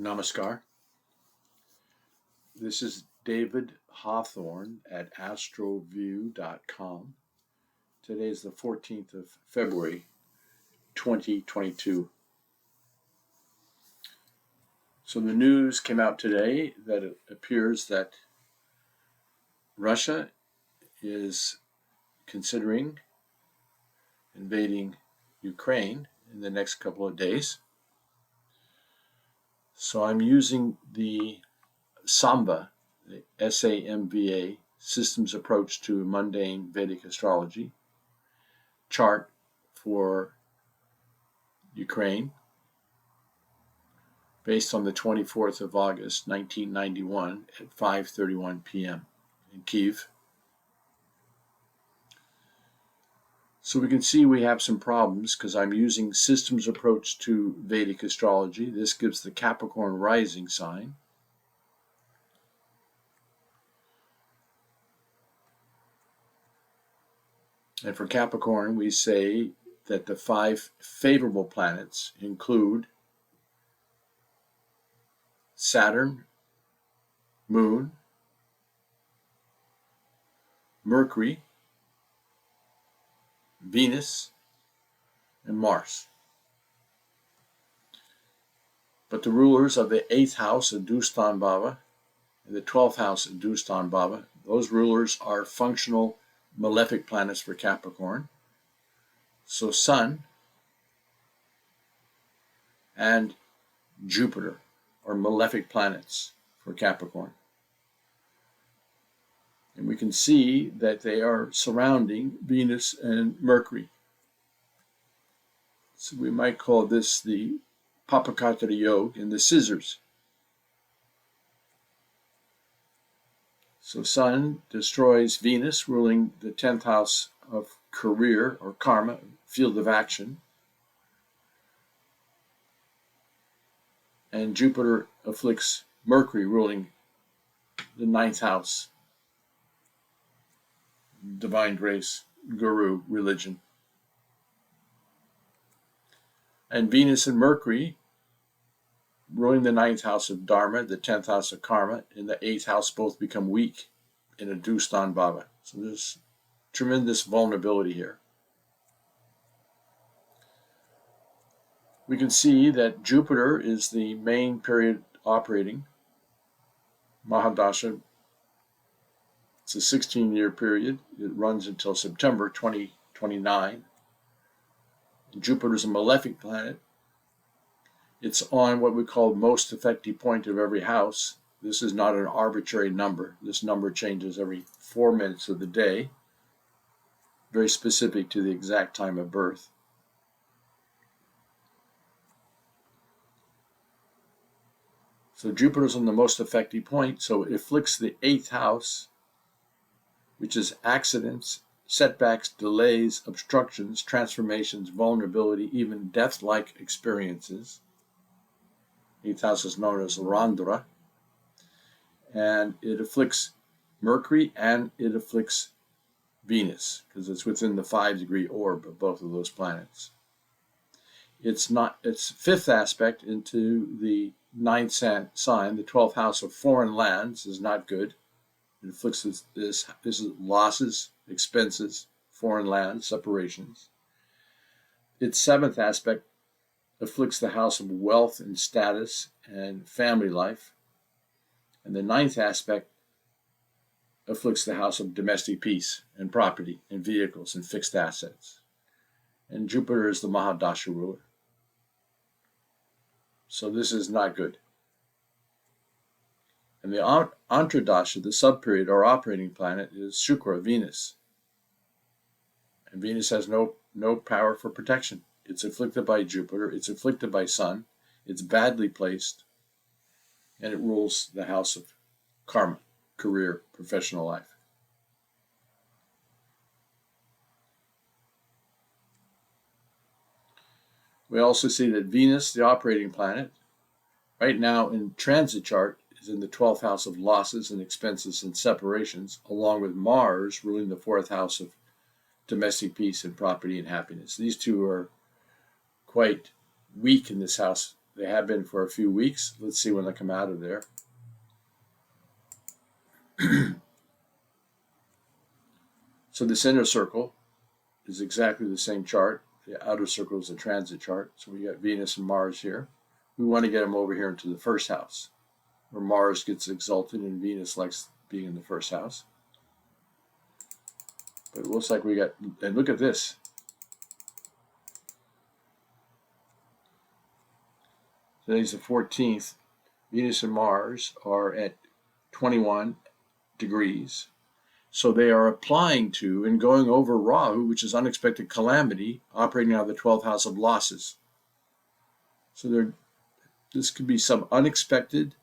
Namaskar. This is David Hawthorne at astroview.com. Today is the 14th of February, 2022. So the news came out today that it appears that Russia is considering invading Ukraine in the next couple of days. So I'm using the SAMVA, the SAMVA, Systems Approach to Mundane Vedic Astrology, chart for Ukraine, based on the 24th of August, 1991 at 5:31 p.m. in Kyiv. So we can see we have some problems because I'm using Systems Approach to Vedic Astrology. This gives the Capricorn rising sign. And for Capricorn, we say that the 5 favorable planets include Saturn, Moon, Mercury, Venus, and Mars. But the rulers of the 8th house of Dustan Bhava and the 12th house of Dustan Bhava, those rulers are functional malefic planets for Capricorn. So Sun and Jupiter are malefic planets for Capricorn. And we can see that they are surrounding Venus and Mercury. So we might call this the Papakatara Yoga and the scissors. So Sun destroys Venus, ruling the 10th house of career or karma, field of action. And Jupiter afflicts Mercury, ruling the 9th house, divine grace, guru, religion. And Venus and Mercury, ruling the 9th house of Dharma, the 10th house of karma, and the 8th house both become weak in a Dustan Bhava. So there's tremendous vulnerability here. We can see that Jupiter is the main period operating. Mahadasha, it's a 16-year period. It runs until September 2029. Jupiter is a malefic planet. It's on what we call most effective point of every house. This is not an arbitrary number. This number changes every 4 minutes of the day, very specific to the exact time of birth. So Jupiter's on the most effective point, so it afflicts the 8th house, which is accidents, setbacks, delays, obstructions, transformations, vulnerability, even death-like experiences. 8th house is known as Randra, and it afflicts Mercury and it afflicts Venus because it's within the 5-degree orb of both of those planets. Its 5th aspect into the 9th sign, the 12th house of foreign lands, is not good. It afflicts this is losses, expenses, foreign land, separations. Its 7th aspect afflicts the house of wealth and status and family life. And the 9th aspect afflicts the house of domestic peace and property and vehicles and fixed assets. And Jupiter is the Mahadasha ruler. So this is not good. And the Antradasha, the subperiod or operating planet, is Shukra, Venus. And Venus has no power for protection. It's afflicted by Jupiter, it's afflicted by Sun, it's badly placed, and it rules the house of karma, career, professional life. We also see that Venus, the operating planet, right now in transit chart is in the 12th house of losses and expenses and separations, along with Mars ruling the 4th house of domestic peace and property and happiness. These two are quite weak in this house, They have been for a few weeks. Let's see when they come out of there. So this inner circle is exactly the same chart. The outer circle is a transit chart. So we got Venus and Mars here. We want to get them over here into the first house, where Mars gets exalted and Venus likes being in the first house. But it looks like we got, and look at this. Today's the 14th. Venus and Mars are at 21 degrees. So they are applying to and going over Rahu, which is unexpected calamity, operating out of the 12th house of losses. So this could be some unexpected,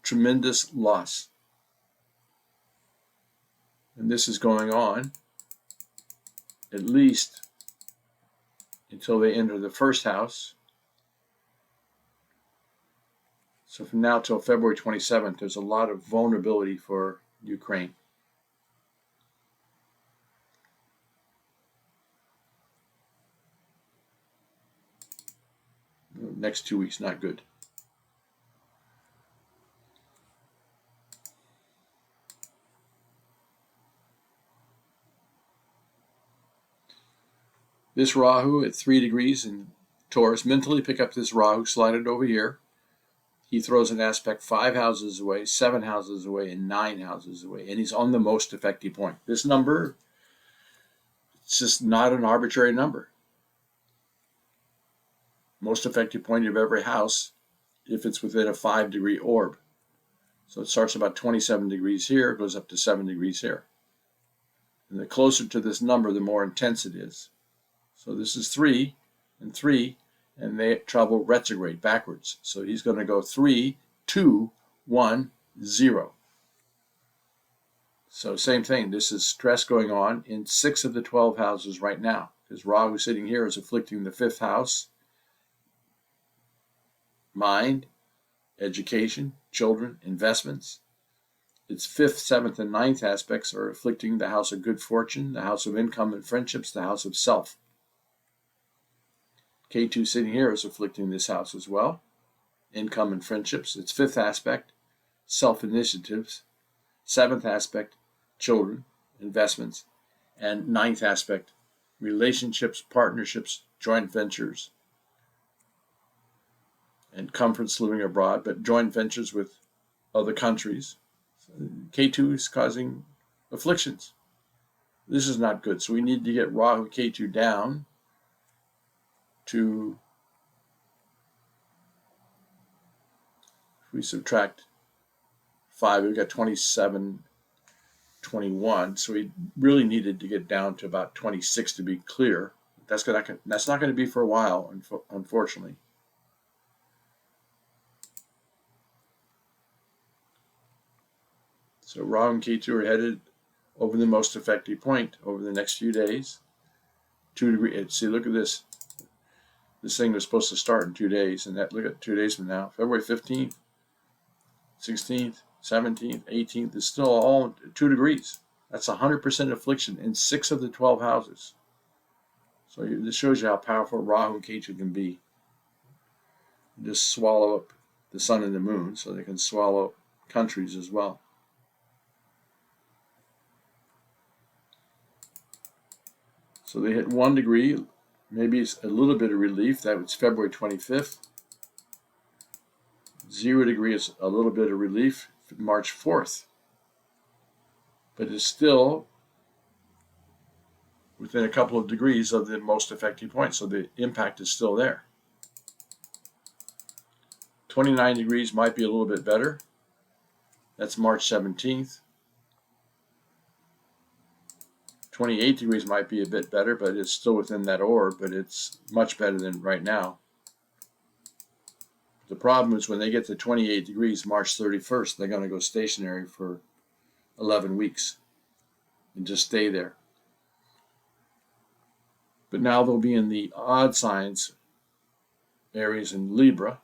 tremendous loss. And this is going on at least until they enter the first house. So from now till February 27th, there's a lot of vulnerability for Ukraine. Next 2 weeks, not good. This Rahu at 3 degrees in Taurus, mentally pick up this Rahu, slide it over here. He throws an aspect 5 houses away, 7 houses away, and 9 houses away. And he's on the most effective point. This number, it's just not an arbitrary number. Most effective point of every house if it's within a 5-degree orb. So it starts about 27 degrees here, goes up to 7 degrees here. And the closer to this number, the more intense it is. So this is 3 and 3, and they travel retrograde backwards. So he's going to go 3, 2, 1, 0. So same thing. This is stress going on in 6 of the 12 houses right now. Because Rahu sitting here is afflicting the 5th house. Mind, education, children, investments. Its 5th, 7th, and 9th aspects are afflicting the house of good fortune, the house of income and friendships, the house of self. K2 sitting here is afflicting this house as well. Income and friendships. Its 5th aspect, self-initiatives. 7th aspect, children, investments. And 9th aspect, relationships, partnerships, joint ventures, and comforts living abroad, but joint ventures with other countries. K2 is causing afflictions. This is not good. So we need to get Rahu K2 down to, if we subtract 5, we've got 27, 21. So we really needed to get down to about 26 to be clear. That's not going to be for a while, unfortunately. So Rahu and K2 are headed over the most effective point over the next few days. 2 degrees. See, look at this. This thing was supposed to start in 2 days, and that, look at 2 days from now, February 15th, 16th, 17th, 18th, is still all 2 degrees. That's 100% affliction in 6 of the 12 houses. So this shows you how powerful Rahu and Ketu can be. Just swallow up the sun and the moon, so they can swallow up countries as well. So they hit 1 degree, maybe it's a little bit of relief. That was February 25th. 0 degree is a little bit of relief, March 4th. But it's still within a couple of degrees of the most effective point, so the impact is still there. 29 degrees might be a little bit better. That's March 17th. 28 degrees might be a bit better, but it's still within that orb, but it's much better than right now. The problem is when they get to 28 degrees, March 31st, they're going to go stationary for 11 weeks and just stay there. But now they'll be in the odd signs, Aries and Libra.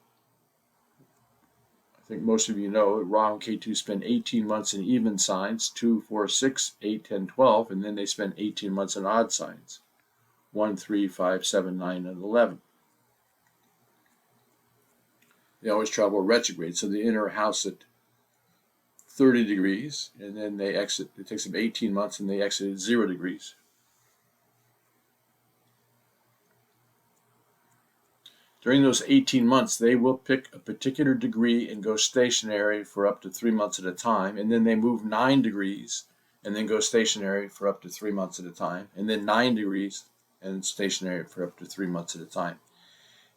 I think most of you know Rahu and Ketu spend 18 months in even signs, 2, 4, 6, 8, 10, 12, and then they spend 18 months in odd signs, 1, 3, 5, 7, 9, and 11. They always travel retrograde, so they enter a house at 30 degrees, and then they exit. It takes them 18 months, and they exit at 0 degrees. During those 18 months, they will pick a particular degree and go stationary for up to 3 months at a time, and then they move 9 degrees and then go stationary for up to 3 months at a time, and then 9 degrees and stationary for up to 3 months at a time.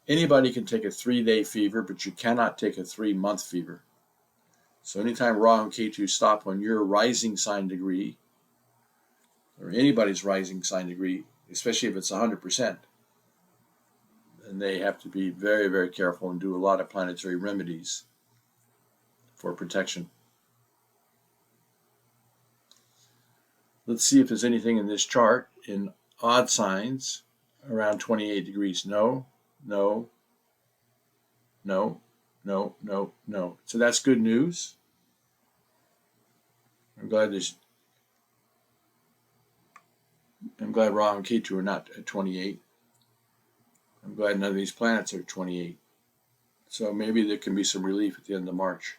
Anybody can take a 3-day fever, but you cannot take a 3-month fever. So anytime Rahu and Ketu stop on your rising sign degree, or anybody's rising sign degree, especially if it's 100%, and they have to be very, very careful and do a lot of planetary remedies for protection. Let's see if there's anything in this chart in odd signs around 28 degrees. No, no, no, no, no, no. So that's good news. I'm glad Rahu and Ketu are not at 28. I'm glad none of these planets are 28. So maybe there can be some relief at the end of March.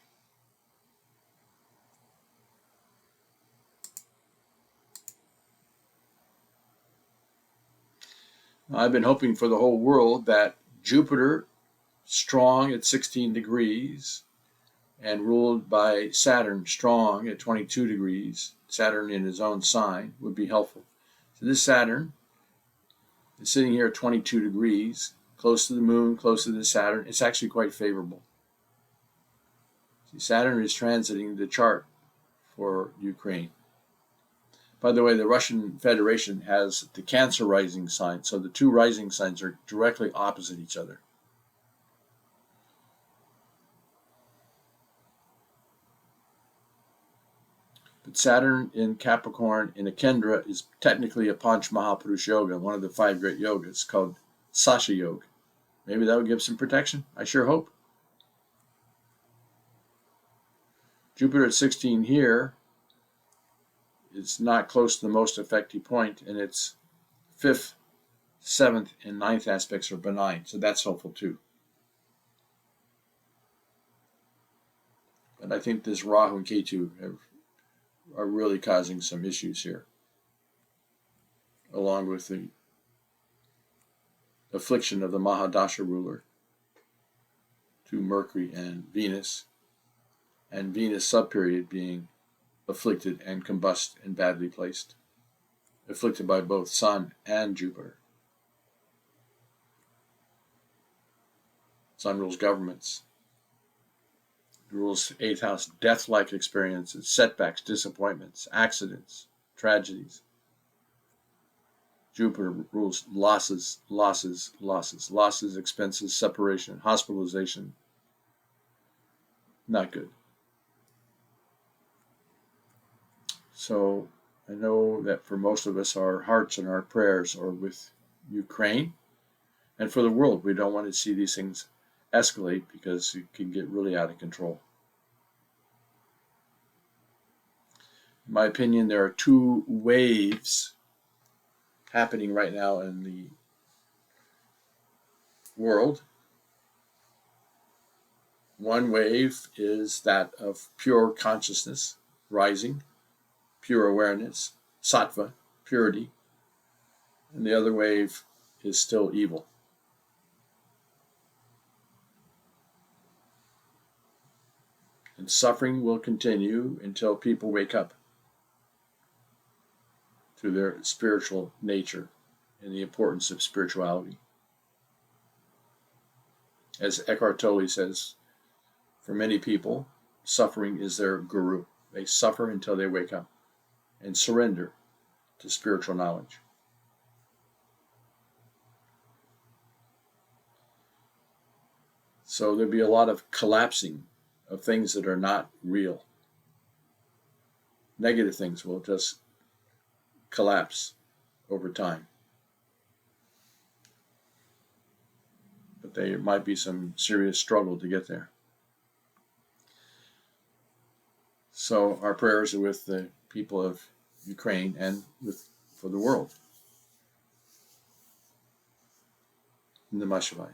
I've been hoping for the whole world that Jupiter, strong at 16 degrees and ruled by Saturn, strong at 22 degrees, Saturn in his own sign, would be helpful. So this Saturn is sitting here at 22 degrees, close to the moon, close to the Saturn. It's actually quite favorable. See, Saturn is transiting the chart for Ukraine. By the way, the Russian Federation has the Cancer rising sign, so the two rising signs are directly opposite each other. But Saturn in Capricorn in a Kendra is technically a Panch Mahapurush Yoga, one of the 5 great yogas called Sasha Yoga. Maybe that would give some protection. I sure hope. Jupiter at 16 here is not close to the most effective point, and its 5th, 7th, and 9th aspects are benign, so that's helpful too. But I think this Rahu and Ketu are really causing some issues here, along with the affliction of the Mahadasha ruler to Mercury and Venus subperiod being afflicted and combust and badly placed, afflicted by both Sun and Jupiter. Sun rules governments. It rules 8th house, death-like experiences, setbacks, disappointments, accidents, tragedies. Jupiter rules losses, losses, losses, losses, expenses, separation, hospitalization. Not good. So I know that for most of us, our hearts and our prayers are with Ukraine, and for the world. We don't want to see these things escalate because it can get really out of control. In my opinion, there are 2 waves happening right now in the world. One wave is that of pure consciousness rising, pure awareness, sattva, purity, and the other wave is still evil. And suffering will continue until people wake up to their spiritual nature and the importance of spirituality. As Eckhart Tolle says, for many people, suffering is their guru. They suffer until they wake up and surrender to spiritual knowledge. So there'll be a lot of collapsing of things that are not real. Negative things will just collapse over time. But there might be some serious struggle to get there. So our prayers are with the people of Ukraine and for the world. Namah Shivaya.